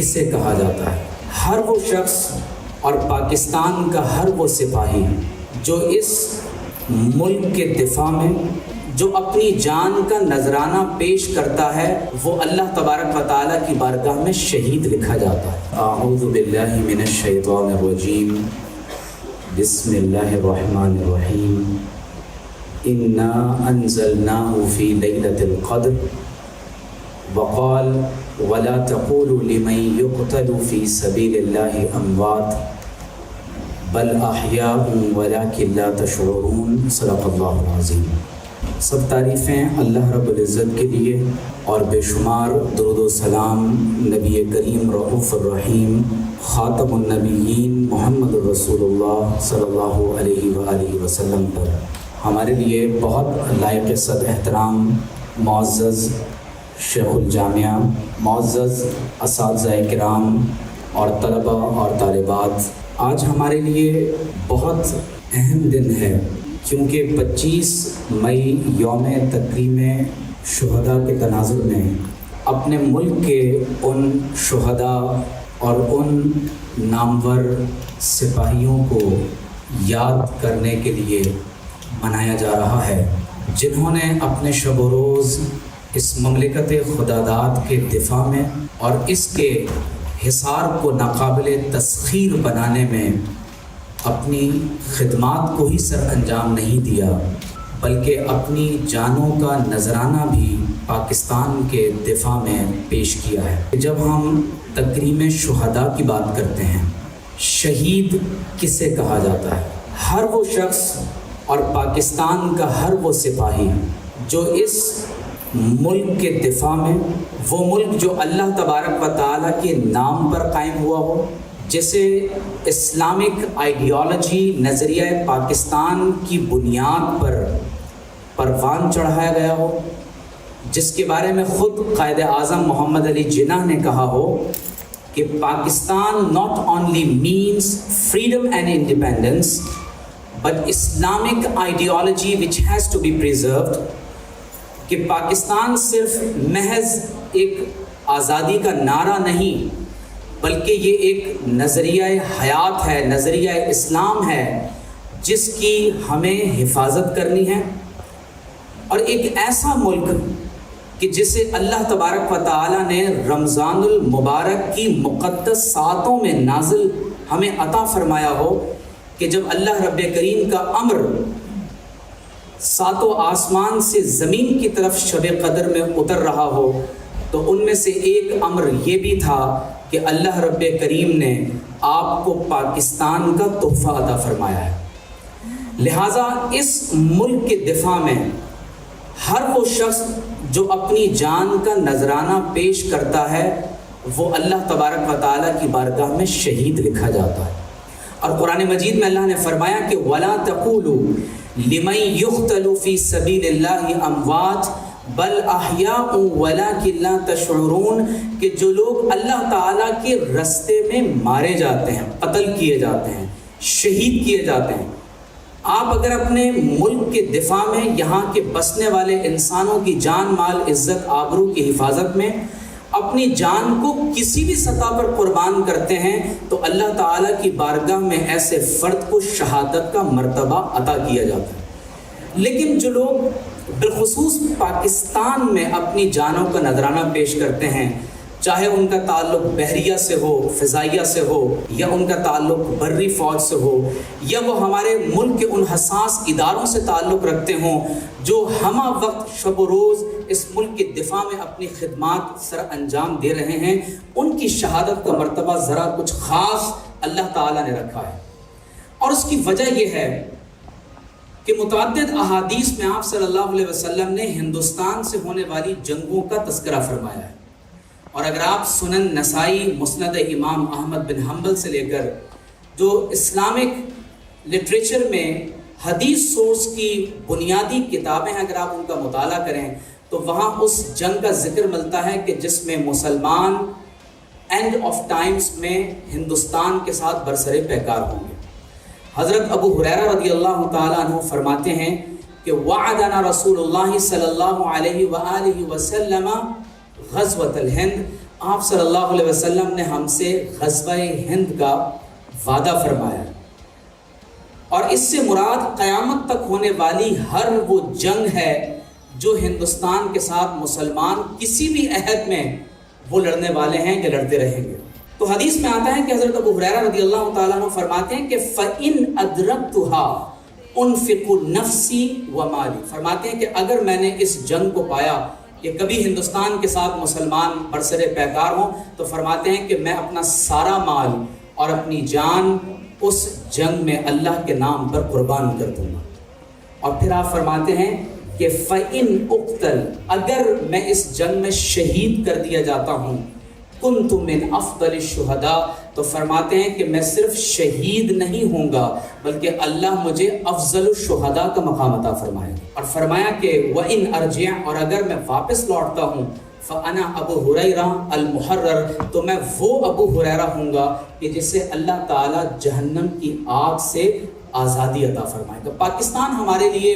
کسے کہا جاتا ہے؟ ہر وہ شخص اور پاکستان کا ہر وہ سپاہی جو اس ملک کے دفاع میں جو اپنی جان کا نذرانہ پیش کرتا ہے وہ اللہ تبارک و تعالیٰ کی بارگاہ میں شہید لکھا جاتا ہے۔ اعوذ باللہ من الشیطان الرجیم، بسم اللہ الرحمن الرحیم، انا انزلناہ فی لیلۃ القدر وقال ولا تقولوا لمن يقتل في سبيل الله اموات بل احیاء ولكن لا تشعرون۔ صدق اللہ العظیم۔ سب تعریفیں اللہ رب العزت کے لیے اور بے شمار درود و سلام نبی کریم رؤوف الرحیم خاتم النبیین محمد رسول اللہ صلی اللہ علیہ وآلہ وسلم پر۔ ہمارے لیے بہت لائق صد احترام معزز شیخ الجامعہ، معزز اساتذہ کرام اور طلبہ اور طالبات، آج ہمارے لیے بہت اہم دن ہے کیونکہ 25 مئی یوم تکریم شہداء کے تناظر میں اپنے ملک کے ان شہداء اور ان نامور سپاہیوں کو یاد کرنے کے لیے منایا جا رہا ہے جنہوں نے اپنے شب و روز اس مملکت خداداد کے دفاع میں اور اس کے حصار کو ناقابل تسخیر بنانے میں اپنی خدمات کو ہی سر انجام نہیں دیا بلکہ اپنی جانوں کا نذرانہ بھی پاکستان کے دفاع میں پیش کیا ہے۔ جب ہم تکریم شہداء کی بات کرتے ہیں، شہید کسے کہا جاتا ہے؟ ہر وہ شخص اور پاکستان کا ہر وہ سپاہی جو اس ملک کے دفاع میں، وہ ملک جو اللہ تبارک و تعالیٰ کے نام پر قائم ہوا ہو، جسے اسلامک آئیڈیالوجی نظریہ پاکستان کی بنیاد پر پروان چڑھایا گیا ہو، جس کے بارے میں خود قائد اعظم محمد علی جناح نے کہا ہو کہ Pakistan not only means freedom and independence but Islamic ideology which has to be preserved، کہ پاکستان صرف محض ایک آزادی کا نعرہ نہیں بلکہ یہ ایک نظریہ حیات ہے، نظریہ اسلام ہے جس کی ہمیں حفاظت کرنی ہے، اور ایک ایسا ملک کہ جسے اللہ تبارک و تعالیٰ نے رمضان المبارک کی مقدس ساعتوں میں نازل ہمیں عطا فرمایا ہو کہ جب اللہ رب کریم کا امر ساتوں آسمان سے زمین کی طرف شب قدر میں اتر رہا ہو تو ان میں سے ایک امر یہ بھی تھا کہ اللہ رب کریم نے آپ کو پاکستان کا تحفہ عطا فرمایا ہے۔ لہٰذا اس ملک کے دفاع میں ہر وہ شخص جو اپنی جان کا نذرانہ پیش کرتا ہے وہ اللہ تبارک و تعالیٰ کی بارگاہ میں شہید لکھا جاتا ہے۔ اور قرآن مجید میں اللہ نے فرمایا کہ وَلَا تَقُولُوا لِمَن يُقْتَلُ فِي سَبِيلِ اللَّهِ أَمْوَاتٌ بَلْ أَحْيَاءٌ وَلَكِن لَا تَشْعُرُونَ، کہ جو لوگ اللہ تعالیٰ کے رستے میں مارے جاتے ہیں، قتل کیے جاتے ہیں، شہید کیے جاتے ہیں، آپ اگر اپنے ملک کے دفاع میں یہاں کے بسنے والے انسانوں کی جان مال عزت آبرو کی حفاظت میں اپنی جان کو کسی بھی سطح پر قربان کرتے ہیں تو اللہ تعالیٰ کی بارگاہ میں ایسے فرد کو شہادت کا مرتبہ عطا کیا جاتا ہے۔ لیکن جو لوگ بالخصوص پاکستان میں اپنی جانوں کا نذرانہ پیش کرتے ہیں، چاہے ان کا تعلق بحریہ سے ہو، فضائیہ سے ہو، یا ان کا تعلق بری فوج سے ہو، یا وہ ہمارے ملک کے ان حساس اداروں سے تعلق رکھتے ہوں جو ہمہ وقت شب و روز اس ملک کے دفاع میں اپنی خدمات سر انجام دے رہے ہیں، ان کی شہادت کا مرتبہ ذرا کچھ خاص اللہ تعالیٰ نے رکھا ہے۔ اور اس کی وجہ یہ ہے کہ متعدد احادیث میں آپ صلی اللہ علیہ وسلم نے ہندوستان سے ہونے والی جنگوں کا تذکرہ فرمایا ہے، اور اگر آپ سنن نسائی، مسند امام احمد بن حنبل سے لے کر جو اسلامک لٹریچر میں حدیث سورس کی بنیادی کتابیں ہیں، اگر آپ ان کا مطالعہ کریں تو وہاں اس جنگ کا ذکر ملتا ہے کہ جس میں مسلمان اینڈ آف ٹائمز میں ہندوستان کے ساتھ برسر پیکار ہوں گے۔ حضرت ابو ہریرہ رضی اللہ تعالیٰ عنہ فرماتے ہیں کہ وعدنا رسول اللہ صلی اللہ علیہ وآلہ وسلم غزوۃ الہند آپ صلی اللہ علیہ وسلم نے ہم سے غزوہ ہند کا وعدہ فرمایا، اور اس سے مراد قیامت تک ہونے والی ہر وہ جنگ ہے جو ہندوستان کے ساتھ مسلمان کسی بھی عہد میں وہ لڑنے والے ہیں یا لڑتے رہیں گے۔ تو حدیث میں آتا ہے کہ حضرت ابو ہریرہ رضی اللہ تعالیٰ عنہ فرماتے ہیں کہ فَإِنْ أَدْرَكْتُهَا أُنْفِقُ نَفْسِي وَمَالِي، فرماتے ہیں کہ اگر میں نے اس جنگ کو پایا کہ کبھی ہندوستان کے ساتھ مسلمان برسر پیکار ہوں، تو فرماتے ہیں کہ میں اپنا سارا مال اور اپنی جان اس جنگ میں اللہ کے نام پر قربان کر دوں گا۔ اور پھر آپ فرماتے ہیں کہ فَإِنْ أُقْتَلْ، اگر میں اس جنگ میں شہید کر دیا جاتا ہوں، كُنْتُ مِنْ أَفْضَلِ الشُّهَدَاء، تو فرماتے ہیں کہ میں صرف شہید نہیں ہوں گا بلکہ اللہ مجھے افضل الشہداء کا مقام عطا فرمائے۔ اور فرمایا کہ وَإِنْ أَرْجِعْ، اور اگر میں واپس لوٹتا ہوں، فَأَنَا أَبُو هُرَيْرَةَ الْمُحَرَّرُ، تو میں وہ ابو ہریرہ ہوں گا کہ جسے اللہ تعالیٰ جہنم کی آگ سے آزادی عطا فرمائے گا۔ پاکستان ہمارے لیے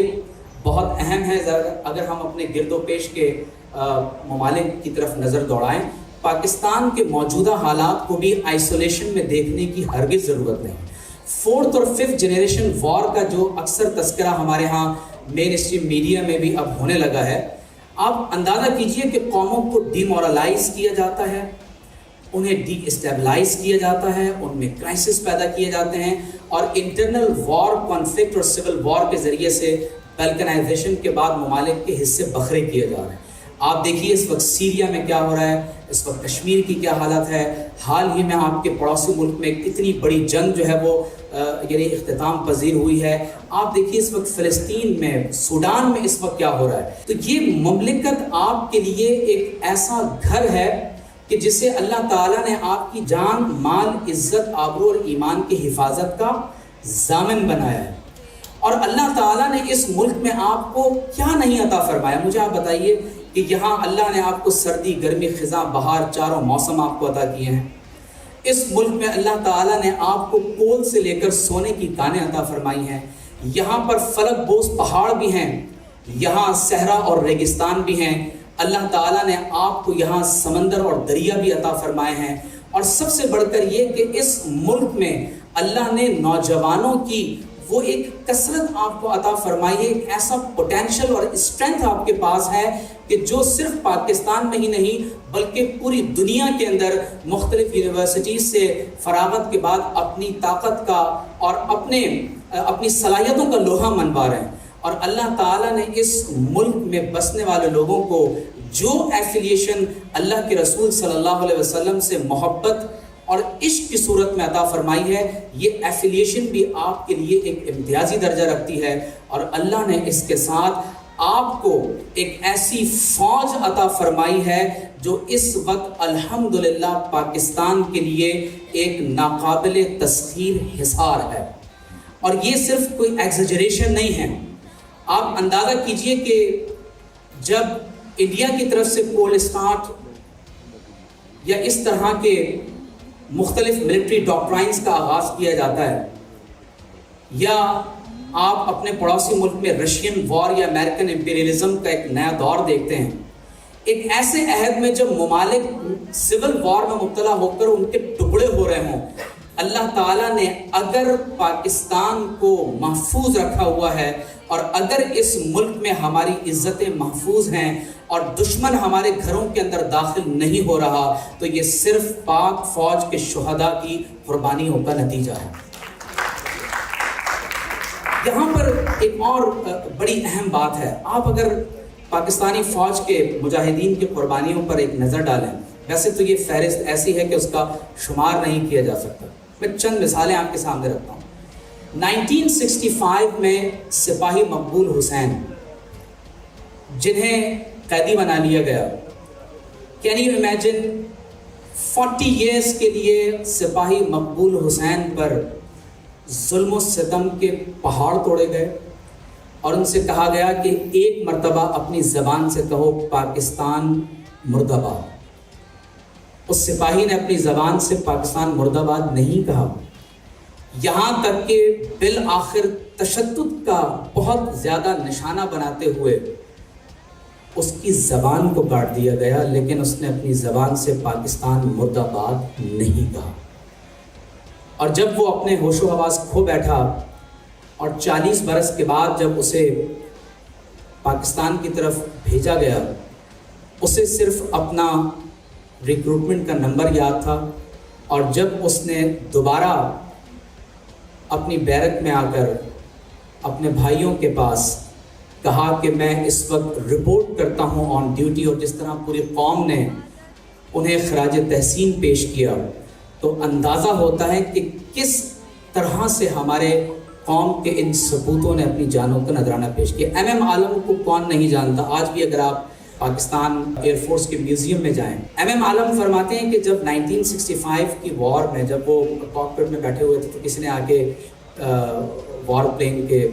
بہت اہم ہے۔ اگر ہم اپنے گرد و پیش کے ممالک کی طرف نظر دوڑائیں، پاکستان کے موجودہ حالات کو بھی آئسولیشن میں دیکھنے کی ہرگز ضرورت نہیں۔ 4th اور 5th جنریشن وار کا جو اکثر تذکرہ ہمارے ہاں مین اسٹریم میڈیا میں بھی اب ہونے لگا ہے، آپ اندازہ کیجئے کہ قوموں کو ڈی مورلائز کیا جاتا ہے، انہیں ڈی اسٹیبلائز کیا جاتا ہے، ان میں کرائسس پیدا کیے جاتے ہیں، اور انٹرنل وار، کانفلکٹ اور سول وار کے ذریعے سے بلکنائزیشن کے بعد ممالک کے حصے بکھرے کیے جا رہے ہیں۔ آپ دیکھیے اس وقت سیریا میں کیا ہو رہا ہے، اس وقت کشمیر کی کیا حالت ہے، حال ہی میں آپ کے پڑوسی ملک میں اتنی بڑی جنگ جو ہے وہ یعنی اختتام پذیر ہوئی ہے۔ آپ دیکھیے اس وقت فلسطین میں، سوڈان میں اس وقت کیا ہو رہا ہے۔ تو یہ مملکت آپ کے لیے ایک ایسا گھر ہے کہ جسے اللہ تعالیٰ نے آپ کی جان، مال، عزت، آبرو اور ایمان کی حفاظت کا ضامن بنایا ہے۔ اور اللہ تعالیٰ نے اس ملک میں آپ کو کیا نہیں عطا فرمایا؟ مجھے آپ بتائیے کہ یہاں اللہ نے آپ کو سردی، گرمی، خزاں، بہار، چاروں موسم آپ کو عطا کیے ہیں۔ اس ملک میں اللہ تعالیٰ نے آپ کو کول سے لے کر سونے کی کانیں عطا فرمائی ہیں۔ یہاں پر فلک بوس پہاڑ بھی ہیں، یہاں صحرا اور ریگستان بھی ہیں۔ اللہ تعالیٰ نے آپ کو یہاں سمندر اور دریا بھی عطا فرمائے ہیں۔ اور سب سے بڑھ کر یہ کہ اس ملک میں اللہ نے نوجوانوں کی وہ ایک کثرت آپ کو عطا فرمائی ہے، ایک ایسا پوٹینشل اور اسٹرینتھ آپ کے پاس ہے کہ جو صرف پاکستان میں ہی نہیں بلکہ پوری دنیا کے اندر مختلف یونیورسٹیز سے فراغت کے بعد اپنی طاقت کا اور اپنی صلاحیتوں کا لوہا منوا رہے ہیں۔ اور اللہ تعالیٰ نے اس ملک میں بسنے والے لوگوں کو جو ایفیلیشن اللہ کے رسول صلی اللہ علیہ وسلم سے محبت اور عشق کی صورت میں عطا فرمائی ہے، یہ ایفیلیشن بھی آپ کے لیے ایک امتیازی درجہ رکھتی ہے۔ اور اللہ نے اس کے ساتھ آپ کو ایک ایسی فوج عطا فرمائی ہے جو اس وقت الحمدللہ پاکستان کے لیے ایک ناقابل تسخیر حصار ہے۔ اور یہ صرف کوئی ایگزیجریشن نہیں ہے۔ آپ اندازہ کیجئے کہ جب انڈیا کی طرف سے کولڈ اسٹارٹ یا اس طرح کے مختلف ملٹری ڈاکٹرائنز کا آغاز کیا جاتا ہے، یا آپ اپنے پڑوسی ملک میں رشین وار یا امریکن امپیریلزم کا ایک نیا دور دیکھتے ہیں، ایک ایسے عہد میں جب ممالک سول وار میں مبتلا ہو کر ان کے ٹکڑے ہو رہے ہوں، اللہ تعالیٰ نے اگر پاکستان کو محفوظ رکھا ہوا ہے اور اگر اس ملک میں ہماری عزتیں محفوظ ہیں اور دشمن ہمارے گھروں کے اندر داخل نہیں ہو رہا، تو یہ صرف پاک فوج کے شہداء کی قربانیوں کا نتیجہ ہے۔ یہاں پر ایک اور بڑی اہم بات ہے، آپ اگر پاکستانی فوج کے مجاہدین کی قربانیوں پر ایک نظر ڈالیں، ویسے تو یہ فہرست ایسی ہے کہ اس کا شمار نہیں کیا جا سکتا، میں چند مثالیں آپ کے سامنے رکھتا ہوں۔ 1965 میں سپاہی مقبول حسین جنہیں قیدی بنا لیا گیا، کین یو امیجن 40 ایئرس کے لیے سپاہی مقبول حسین پر ظلم و ستم کے پہاڑ توڑے گئے اور ان سے کہا گیا کہ ایک مرتبہ اپنی زبان سے کہو پاکستان مرد آباد۔ اس سپاہی نے اپنی زبان سے پاکستان مرد آباد نہیں کہا، یہاں تک کہ بالآخر تشدد کا بہت زیادہ نشانہ بناتے ہوئے اس کی زبان کو کاٹ دیا گیا، لیکن اس نے اپنی زبان سے پاکستان مرد آباد نہیں کہا۔ اور جب وہ اپنے ہوش و حواس کھو بیٹھا اور 40 برس کے بعد جب اسے پاکستان کی طرف بھیجا گیا، اسے صرف اپنا ریکروٹمنٹ کا نمبر یاد تھا، اور جب اس نے دوبارہ اپنی بیرک میں آ کر اپنے بھائیوں کے پاس کہا کہ میں اس وقت رپورٹ کرتا ہوں آن ڈیوٹی، اور جس طرح پوری قوم نے انہیں خراج تحسین پیش کیا، تو اندازہ ہوتا ہے کہ کس طرح سے ہمارے قوم کے ان سپوتوں نے اپنی جانوں کا نذرانہ پیش کیا۔ ایم عالم کو کون نہیں جانتا؟ آج بھی اگر آپ پاکستان ایئر فورس کے میوزیم میں جائیں، ایم عالم فرماتے ہیں کہ جب 1965 کی وار میں جب وہ کاکپٹ میں بیٹھے ہوئے تھے تو کسی نے آ کے وار پلین کے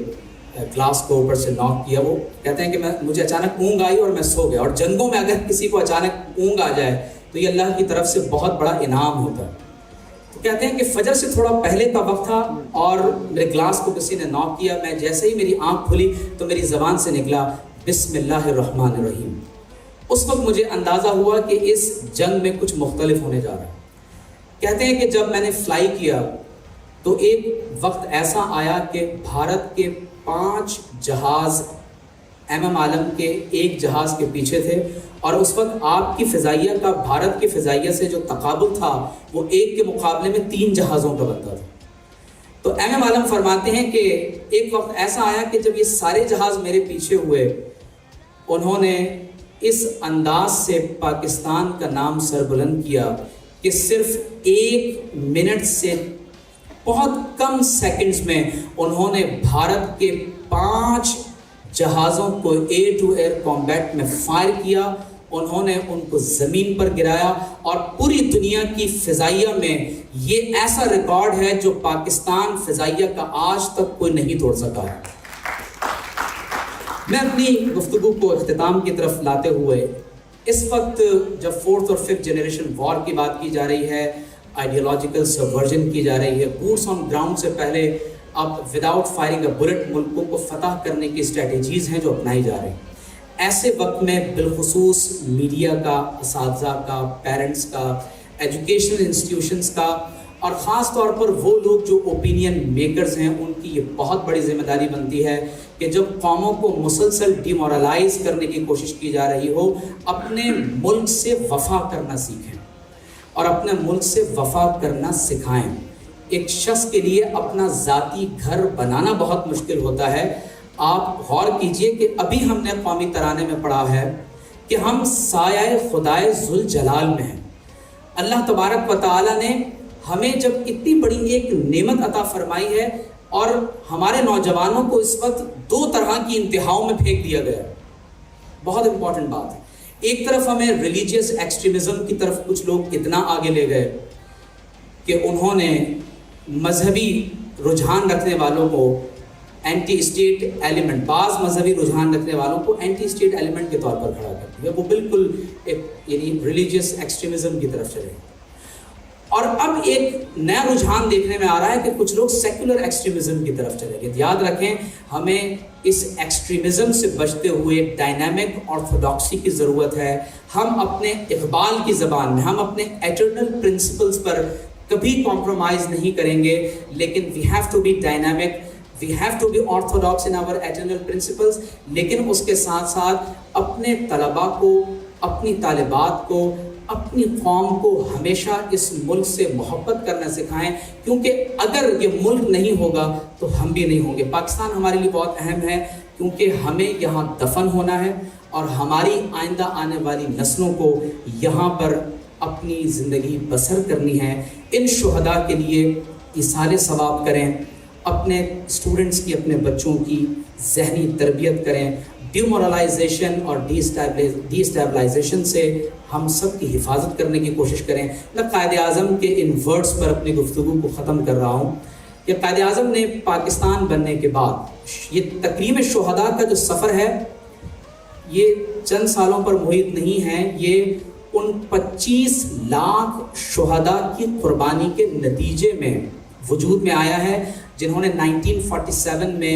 گلاس کو اوپر سے ناک کیا۔ وہ کہتے ہیں کہ مجھے اچانک اونگ آئی اور میں سو گیا، اور جنگوں میں اگر کسی کو اچانک اونگ آ جائے تو یہ اللہ کی طرف سے بہت بڑا انعام ہوتا ہے۔ تو کہتے ہیں کہ فجر سے تھوڑا پہلے کا وقت تھا اور میرے گلاس کو کسی نے ناک کیا، میں جیسے ہی میری آنکھ کھلی تو میری زبان سے نکلا بسم اللہ الرحمن الرحیم۔ اس وقت مجھے اندازہ ہوا کہ اس جنگ میں کچھ مختلف ہونے جا رہا ہے۔ کہتے ہیں کہ جب میں نے فلائی کیا تو ایک وقت ایسا آیا کہ بھارت کے 5 جہاز ایم عالم کے ایک جہاز کے پیچھے تھے، اور اس وقت آپ کی فضائیہ کا بھارت کی فضائیہ سے جو تقابل تھا وہ ایک کے مقابلے میں 3 جہازوں کا بنتا تھا۔ تو ایم عالم فرماتے ہیں کہ ایک وقت ایسا آیا کہ جب یہ سارے جہاز میرے پیچھے ہوئے، انہوں نے اس انداز سے پاکستان کا نام سربلند کیا کہ صرف 1 منٹ سے بہت کم سیکنڈز میں انہوں نے بھارت کے 5 جہازوں کو ایئر ٹو ایئر کامبیٹ میں فائر کیا، انہوں نے ان کو زمین پر گرایا، اور پوری دنیا کی فضائیہ میں یہ ایسا ریکارڈ ہے جو پاکستان فضائیہ کا آج تک کوئی نہیں توڑ سکا ہے۔ میں اپنی گفتگو کو اختتام کی طرف لاتے ہوئے اس وقت جب 4th اور 5th جنریشن وار کی بات کی جا رہی ہے، آئیڈیالوجیکل سبورژن کی جا رہی ہے، بوٹس آن گراؤنڈ سے پہلے اب وداؤٹ فائرنگ اے بلٹ ملکوں کو فتح کرنے کی اسٹریٹجیز ہیں جو اپنائی جا رہی ہیں۔ ایسے وقت میں بالخصوص میڈیا کا، اساتذہ کا، پیرنٹس کا، ایجوکیشنل انسٹیٹیوشنز کا، اور خاص طور پر وہ لوگ جو اوپینین میکرز ہیں، ان کی یہ بہت بڑی ذمہ داری بنتی ہے کہ جب قوموں کو مسلسل ڈیمورلائز کرنے کی کوشش کی جا رہی ہو، اپنے ملک سے وفا کرنا سیکھیں اور اپنے ملک سے وفا کرنا سکھائیں۔ ایک شخص کے لیے اپنا ذاتی گھر بنانا بہت مشکل ہوتا ہے۔ آپ غور کیجئے کہ ابھی ہم نے قومی ترانے میں پڑھا ہے کہ ہم سایہ خدائے ذوالجلال میں ہیں۔ اللہ تبارک و تعالی نے ہمیں جب اتنی بڑی ایک نعمت عطا فرمائی ہے، اور ہمارے نوجوانوں کو اس وقت 2 طرح کی انتہاؤں میں پھینک دیا گیا، بہت امپورٹنٹ بات ہے۔ ایک طرف ہمیں ریلیجیس ایکسٹریمزم کی طرف کچھ لوگ اتنا آگے لے گئے کہ انہوں نے مذہبی رجحان رکھنے والوں کو اینٹی اسٹیٹ ایلیمنٹ، بعض مذہبی رجحان رکھنے والوں کو اینٹی اسٹیٹ ایلیمنٹ کے طور پر کھڑا کر دیا، وہ بالکل ایک یعنی ریلیجیس ایکسٹریمزم کی طرف چلے۔ اور اب ایک نیا رجحان دیکھنے میں آ رہا ہے کہ کچھ لوگ سیکولر ایکسٹریمزم کی طرف چلے گئے۔ یاد رکھیں، ہمیں اس ایکسٹریمزم سے بچتے ہوئے ڈائنامک آرتھوڈاکسی کی ضرورت ہے۔ ہم اپنے اقبال کی زبان میں، ہم اپنے ایٹرنل پرنسپلز پر کبھی کمپرومائز نہیں کریں گے، لیکن we have to be dynamic, we have to be orthodox in our eternal principles، لیکن اس کے ساتھ ساتھ اپنے طلباء کو، اپنی طالبات کو، اپنی قوم کو ہمیشہ اس ملک سے محبت کرنا سکھائیں، کیونکہ اگر یہ ملک نہیں ہوگا تو ہم بھی نہیں ہوں گے۔ پاکستان ہمارے لیے بہت اہم ہے کیونکہ ہمیں یہاں دفن ہونا ہے، اور ہماری آئندہ آنے والی نسلوں کو یہاں پر اپنی زندگی بسر کرنی ہے۔ ان شہداء کے لیے ایصال ثواب کریں، اپنے اسٹوڈنٹس کی، اپنے بچوں کی ذہنی تربیت کریں۔ ڈیمورلائزیشن اور ڈی اسٹیبلائزیشن سے ہم سب کی حفاظت کرنے کی کوشش کریں۔ میں قائد اعظم کے ان ورڈز پر اپنی گفتگو کو ختم کر رہا ہوں کہ قائد اعظم نے پاکستان بننے کے بعد یہ تکریم شہداء کا جو سفر ہے، یہ چند سالوں پر محیط نہیں ہے، یہ ان 25 لاکھ شہداء کی قربانی کے نتیجے میں وجود میں آیا ہے، جنہوں نے 1947 میں